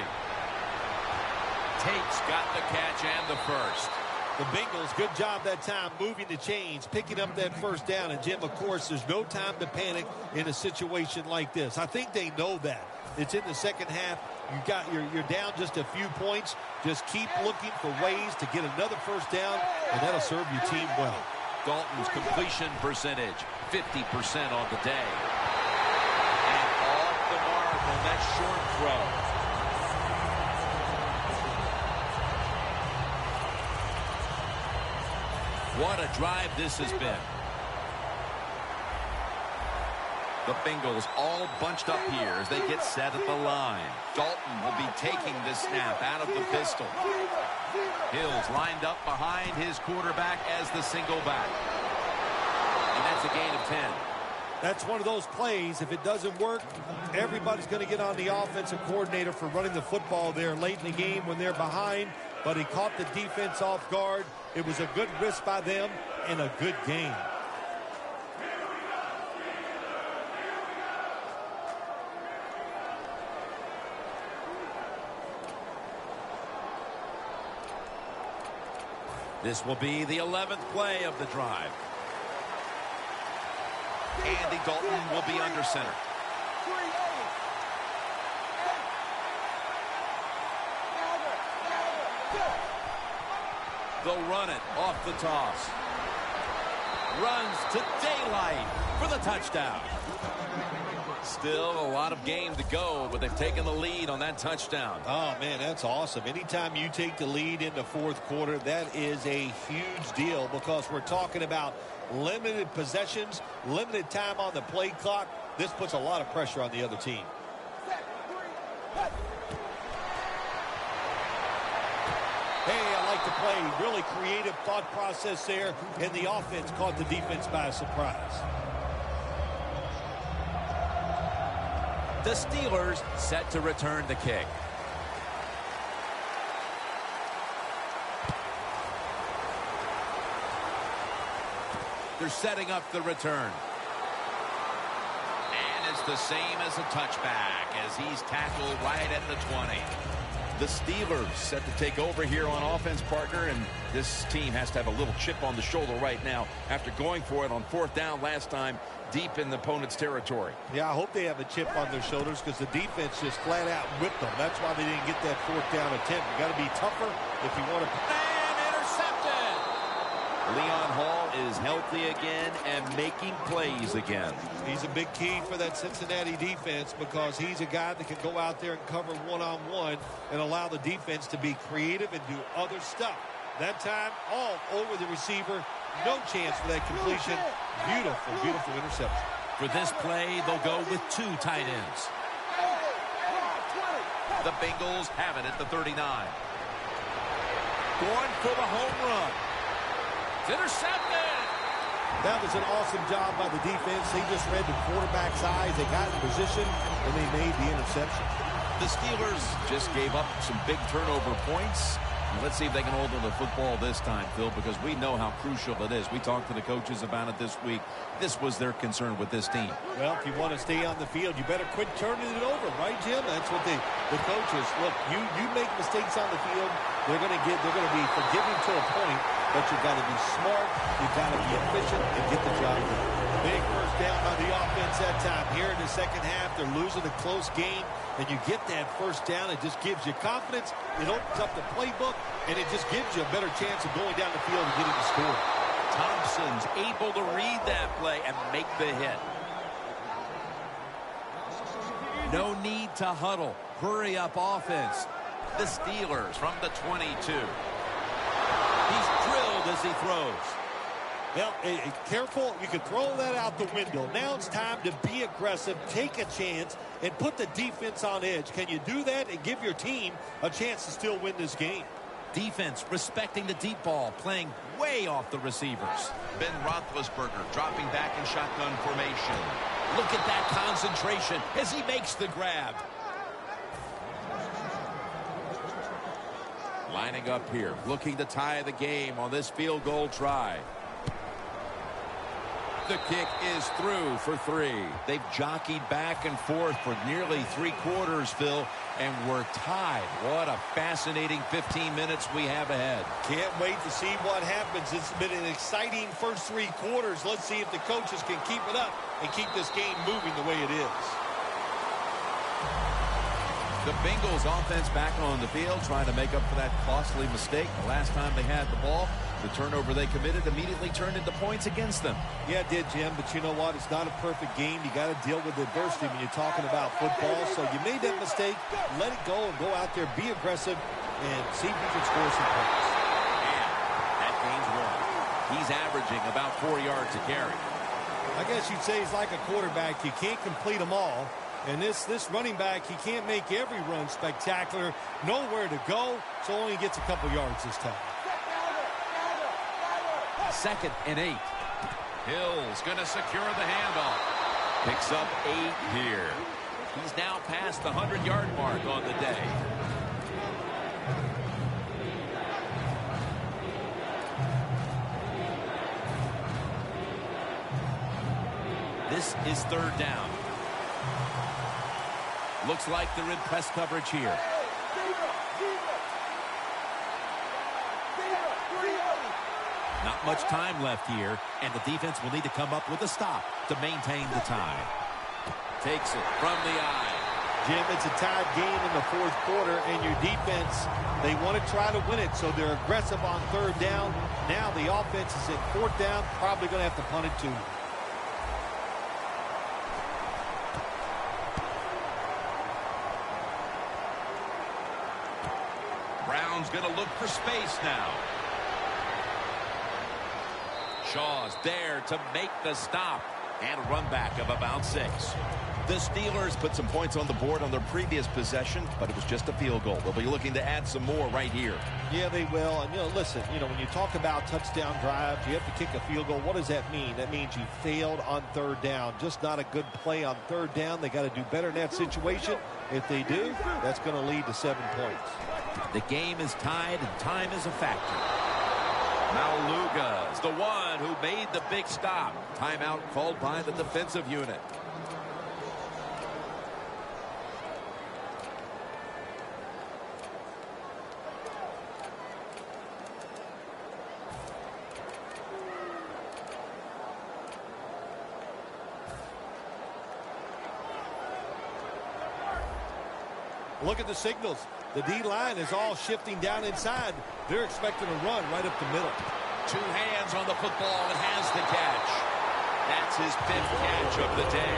S1: Tate's got the catch and the first.
S2: The Bengals, good job that time, moving the chains, picking up that first down. And, Jim, of course, there's no time to panic in a situation like this. I think they know that. It's in the second half. You're down just a few points. Just keep looking for ways to get another first down, and that'll serve your team well.
S1: Dalton's completion percentage, 50% on the day. And off the mark on that short throw. What a drive this has been. The Bengals all bunched up here as they get set at the line. Dalton will be taking the snap out of the pistol. Hill's lined up behind his quarterback as the single back. And that's a gain of 10.
S2: That's one of those plays. If it doesn't work, everybody's going to get on the offensive coordinator for running the football there late in the game when they're behind. But he caught the defense off guard. It was a good risk by them and a good game.
S1: This will be the 11th play of the drive. Andy Dalton will be under center. They'll run it off the toss. Runs to daylight for the touchdown. Still a lot of game to go, but they've taken the lead on that touchdown.
S2: Oh, man, that's awesome. Anytime you take the lead in the fourth quarter, that is a huge deal because we're talking about limited possessions, limited time on the play clock. This puts a lot of pressure on the other team. Hey, I like the play. Really creative thought process there, and the offense caught the defense by surprise.
S1: The Steelers set to return the kick. They're setting up the return. And it's the same as a touchback as he's tackled right at the 20.
S3: The Steelers set to take over here on offense, partner, and this team has to have a little chip on the shoulder right now after going for it on 4th down last time deep in the opponent's territory.
S2: Yeah, I hope they have a chip on their shoulders because the defense just flat out whipped them. That's why they didn't get that 4th down attempt. You got to be tougher if you want to.
S1: And intercepted!
S3: Leon Hall is healthy again and making plays again.
S2: He's a big key for that Cincinnati defense because he's a guy that can go out there and cover one-on-one and allow the defense to be creative and do other stuff. That time, all over the receiver. No chance for that completion. Beautiful, beautiful interception.
S1: For this play, they'll go with 2 tight ends. The Bengals have it at the 39. Going for the home run. It's intercepted.
S2: That was an awesome job by the defense. They just read the quarterback's eyes. They got in position, and they made the interception.
S3: The Steelers just gave up some big turnover points. Let's see if they can hold on to the football this time, Phil, because we know how crucial it is. We talked to the coaches about it this week. This was their concern with this team.
S2: Well, if you want to stay on the field, you better quit turning it over, right, Jim? That's what the coaches, look, you make mistakes on the field, they're going to be forgiving to a point, but you've got to be smart, you've got to be efficient, and get the job done. Big first down by the offense that time. Here in the second half, they're losing a close game, and you get that first down. It just gives you confidence. It opens up the playbook, and it just gives you a better chance of going down the field and getting the score.
S1: Thompson's able to read that play and make the hit. No need to huddle. Hurry up offense. The Steelers from the 22. He's drilled as he throws.
S2: Well, careful. You can throw that out the window. Now it's time to be aggressive, take a chance, and put the defense on edge. Can you do that and give your team a chance to still win this game?
S1: Defense respecting the deep ball, playing way off the receivers.
S3: Ben Roethlisberger dropping back in shotgun formation.
S1: Look at that concentration as he makes the grab. Lining up here, looking to tie the game on this field goal try. The kick is through for 3.
S3: They've jockeyed back and forth for nearly 3 quarters, Phil, and we're tied. What a fascinating 15 minutes we have ahead.
S2: Can't wait to see what happens. It's been an exciting first 3 quarters. Let's see if the coaches can keep it up and keep this game moving the way it is.
S3: The Bengals offense back on the field trying to make up for that costly mistake. The last time they had the ball, the turnover they committed immediately turned into points against them.
S2: Yeah, it did, Jim, but you know what? It's not a perfect game. You got to deal with adversity when you're talking about football. So you made that mistake, let it go, and go out there, be aggressive, and see if you can score some points.
S1: And that gains 1. He's averaging about 4 yards a carry.
S2: I guess you'd say he's like a quarterback. You can't complete them all. And this running back, he can't make every run spectacular. Nowhere to go, so only gets a couple yards this time.
S1: 2nd and 8. Hill's going to secure the handoff. Picks up 8 here. He's now past the 100-yard mark on the day. This is 3rd down. Looks like they're in press coverage here. Not much time left here, and the defense will need to come up with a stop to maintain the tie. Takes it from the eye.
S2: Jim, it's a tied game in the 4th quarter, and your defense, they want to try to win it, so they're aggressive on 3rd down. Now the offense is in 4th down, probably going to have to punt it too.
S1: Brown's going to look for space now. Shaw's there to make the stop. And a run back of about 6.
S3: The Steelers put some points on the board on their previous possession, but it was just a field goal. They'll be looking to add some more right here.
S2: Yeah, they will. And, listen, when you talk about touchdown drives, you have to kick a field goal. What does that mean? That means you failed on 3rd down. Just not a good play on 3rd down. They got to do better in that situation. If they do, that's going to lead to 7 points.
S1: The game is tied, and time is a factor. Maluga's the one who made the big stop. Timeout called by the defensive unit.
S2: Look at the signals. The D-line is all shifting down inside. They're expecting a run right up the middle.
S1: 2 hands on the football and has the catch. That's his 5th catch of the day.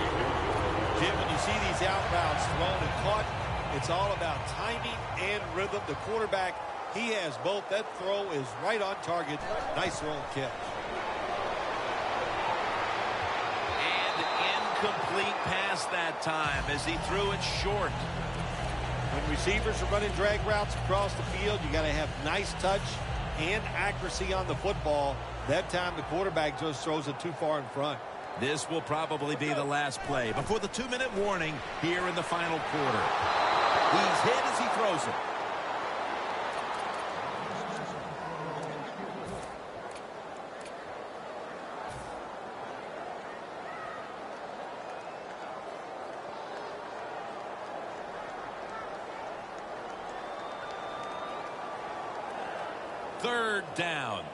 S2: Jim, when you see these outbounds thrown and caught, it's all about timing and rhythm. The quarterback, he has both. That throw is right on target. Nice throw and catch.
S1: And incomplete pass that time as he threw it short.
S2: When receivers are running drag routes across the field, you got to have nice touch and accuracy on the football. That time the quarterback just throws it too far in front.
S3: This will probably be the last play before the 2-minute warning here in the final quarter. He's hit as he throws it. Third down.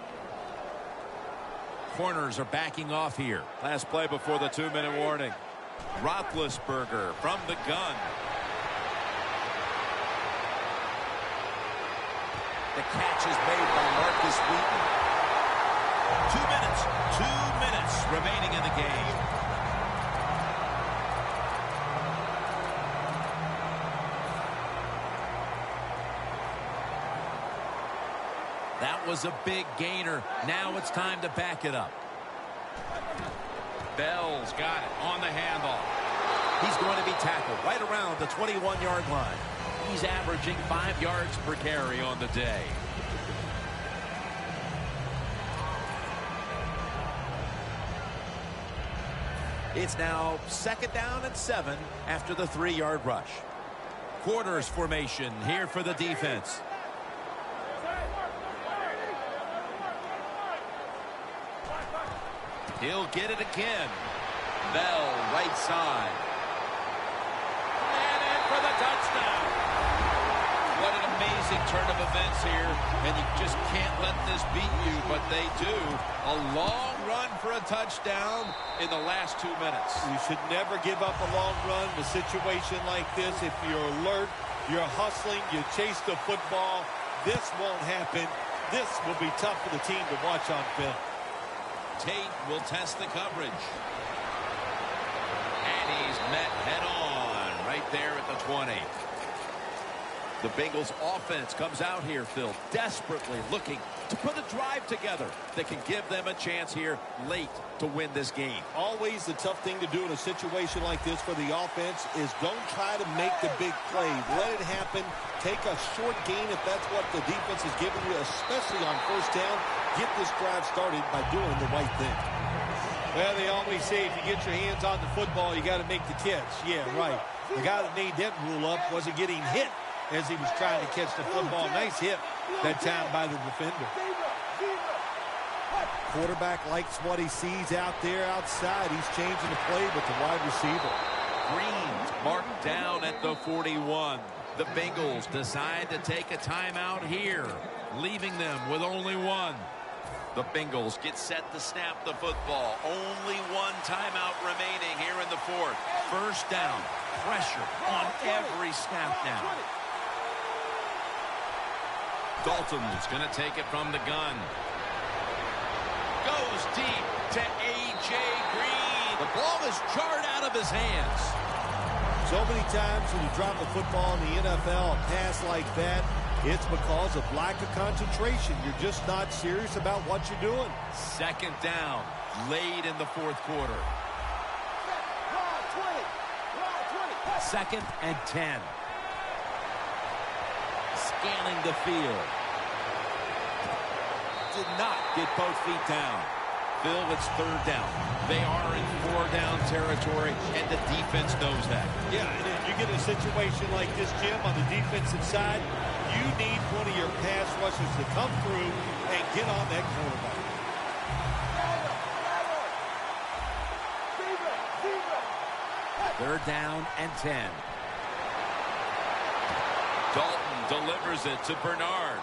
S3: Corners are backing off here.
S1: Last play before the 2-minute warning.
S3: Roethlisberger from the gun. The catch is made by Marcus Wheaton. 2 minutes remaining in the game. That was a big gainer. Now it's time to back it up.
S1: Bell's got it on the handoff.
S3: He's going to be tackled right around the 21-yard line.
S1: He's averaging 5 yards per carry on the day.
S3: It's now 2nd down and 7 after the 3-yard rush. Quarters formation here for the defense. He'll get it again.
S1: Bell, right side. And in for the touchdown. What an amazing turn of events here. And you just can't let this beat you, but they do. A long run for a touchdown in the last 2 minutes.
S2: You should never give up a long run in a situation like this. If you're alert, you're hustling, you chase the football, this won't happen. This will be tough for the team to watch on film.
S3: Tate will test the coverage. And he's met head-on right there at the 20. The Bengals offense comes out here, Phil, desperately looking to put a drive together that can give them a chance here late to win this game.
S2: Always the tough thing to do in a situation like this for the offense is don't try to make the big play. Let it happen. Take a short gain if that's what the defense is giving you, especially on first down. Get this drive started by doing the right thing. Well, they always say if you get your hands on the football, you got to make the catch. Yeah, right. The guy that made that rule up wasn't getting hit as he was trying to catch the football. Nice hit that time by the defender. Quarterback likes what he sees out there outside. He's changing the play with the wide receiver.
S3: Green's marked down at the 41. The Bengals decide to take a timeout here, leaving them with only one. The Bengals get set to snap the football. Only one timeout remaining here in the fourth. First down. Pressure on every snap now.
S1: Dalton's going to take it from the gun.
S3: Goes deep to A.J. Green. The ball is jarred out of his hands.
S2: So many times when you drop a football in the NFL, a pass like that, it's because of lack of concentration. You're just not serious about what you're doing.
S3: Second down, late in the fourth quarter. 2nd and 10. Scanning the field. Did not get both feet down. Bill, it's third down. They are in 4-down territory, and the defense knows that.
S2: Yeah, and if you get a situation like this, Jim, on the defensive side, you need one of your pass rushers to come through and get on that quarterback.
S3: Third down and 10. Dalton delivers it to Bernard.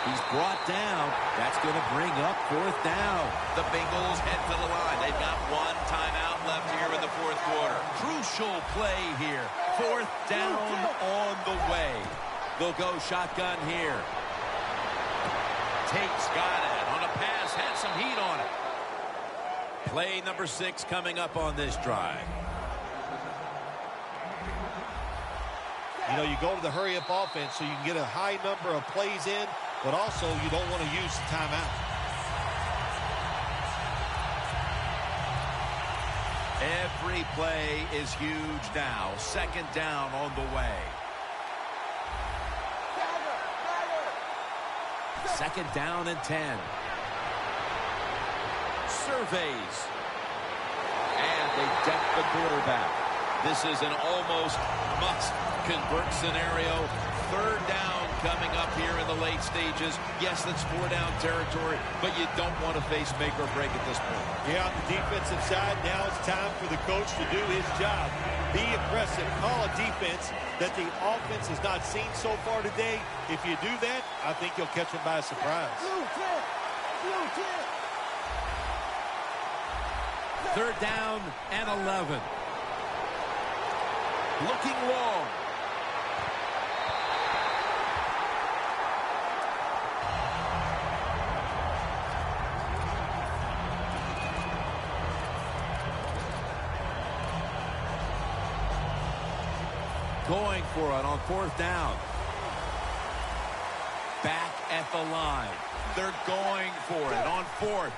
S3: He's brought down. That's going to bring up fourth down. The Bengals head to the line. They've got one timeout left here in the fourth quarter. Crucial play here. Fourth down on the way. They'll go shotgun here. Tate's got it on a pass. Had some heat on it. Play number 6 coming up on this drive.
S2: You know, you go to the hurry-up offense so you can get a high number of plays in, but also you don't want to use the timeout.
S3: Every play is huge now. Second down on the way. Second down and 10. surveys. And they deck the quarterback. This is an almost must-convert scenario. Third down coming up here in the late stages. Yes, that's 4-down territory, but you don't want to face make or break at this point.
S2: Yeah, on the defensive side, now it's time for the coach to do his job. Be aggressive. Call a defense that the offense has not seen so far today. If you do that, I think you'll catch them by surprise.
S1: Third down and 11.
S3: Looking long.
S1: Going for it on fourth down. Back at the line. They're going for it on fourth.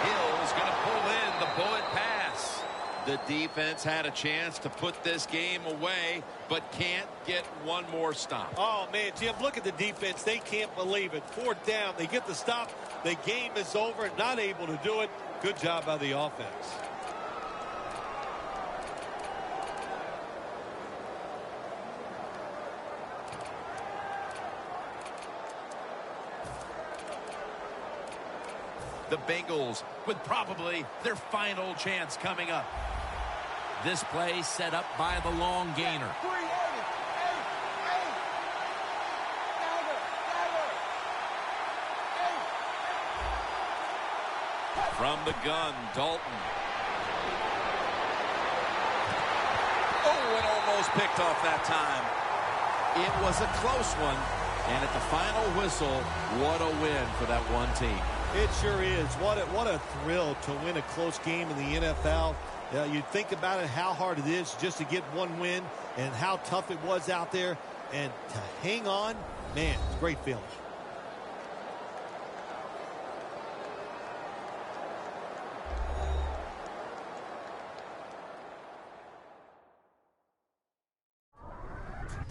S1: Hill's going to pull in the bullet pass.
S3: The defense had a chance to put this game away, but can't get one more stop.
S2: Oh, man, Jim, look at the defense. They can't believe it. Fourth down. They get the stop. The game is over. Not able to do it. Good job by the offense.
S1: The Bengals with probably their final chance coming up. This play set up by the long gainer. From the gun, Dalton.
S3: Oh, and almost picked off that time.
S1: It was a close one. And at the final whistle, what a win for that one team.
S2: It sure is. What a thrill to win a close game in the NFL. You think about it, how hard it is just to get one win and how tough it was out there. And to hang on, man, it's a great feeling.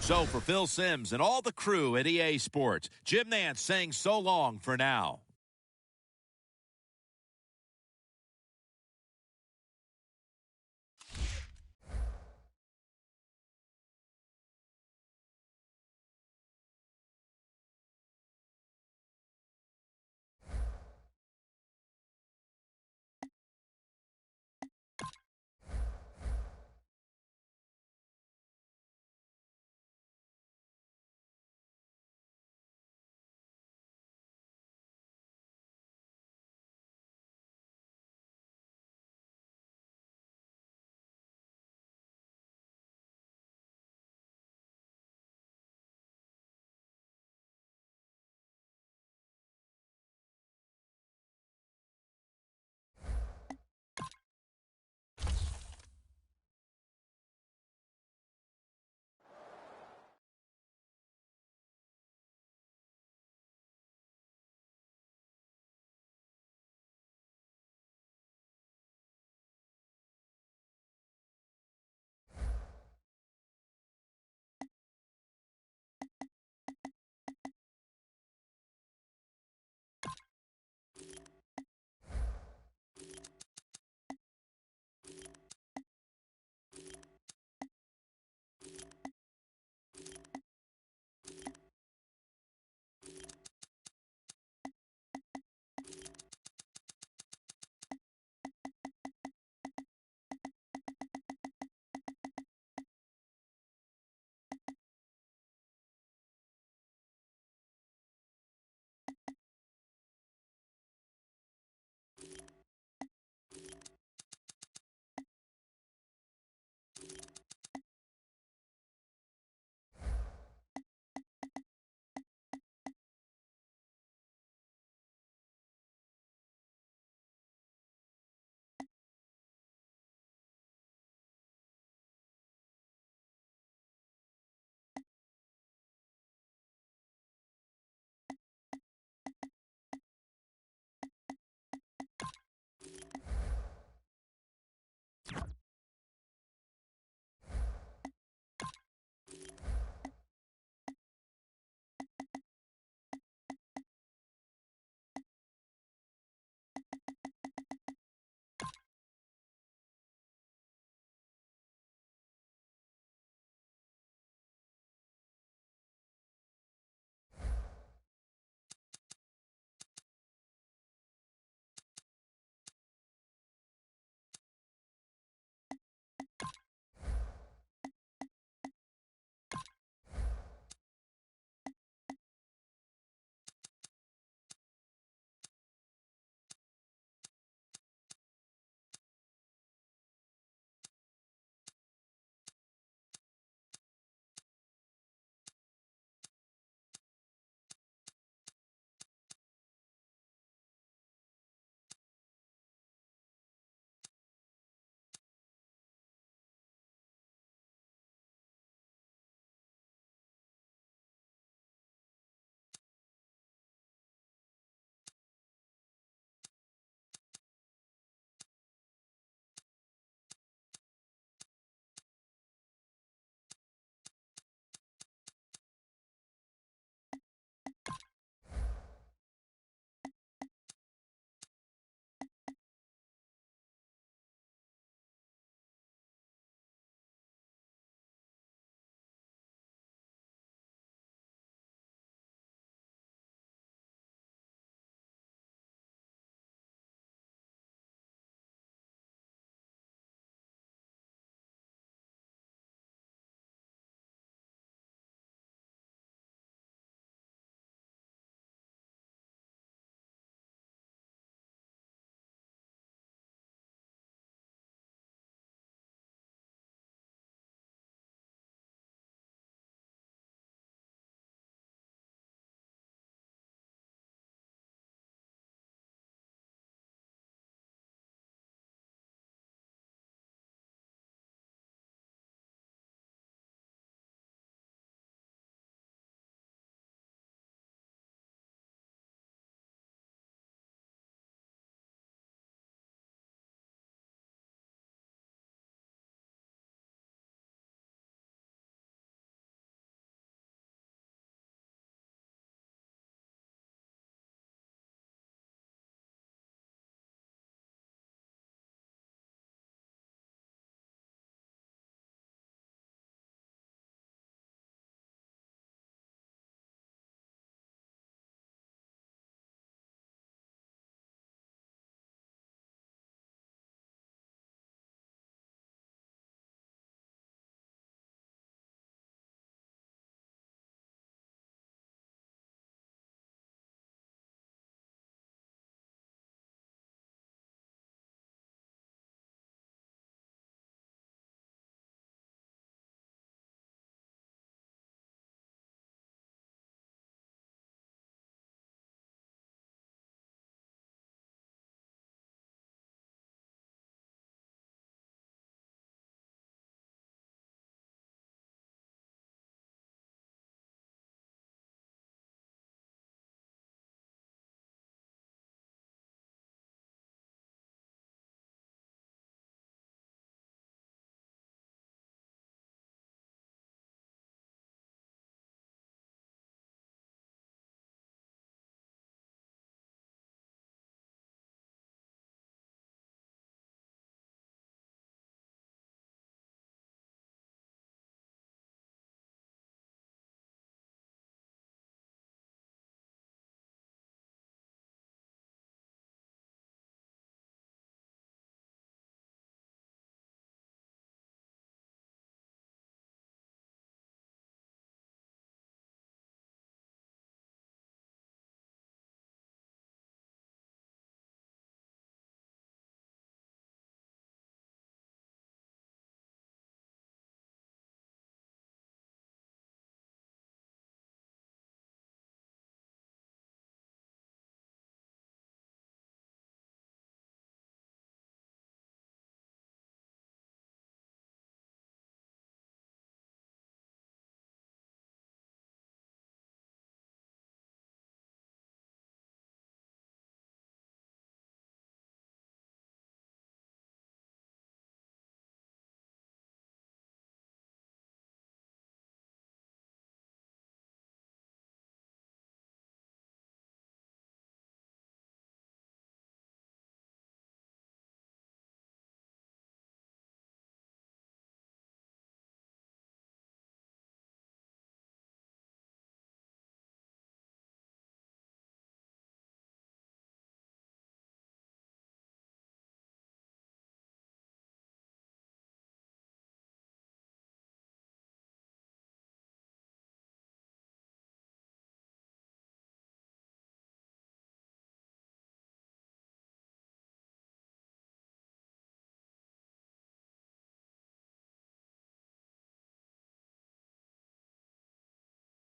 S1: So for Phil Simms and all the crew at EA Sports, Jim Nantz saying so long for now.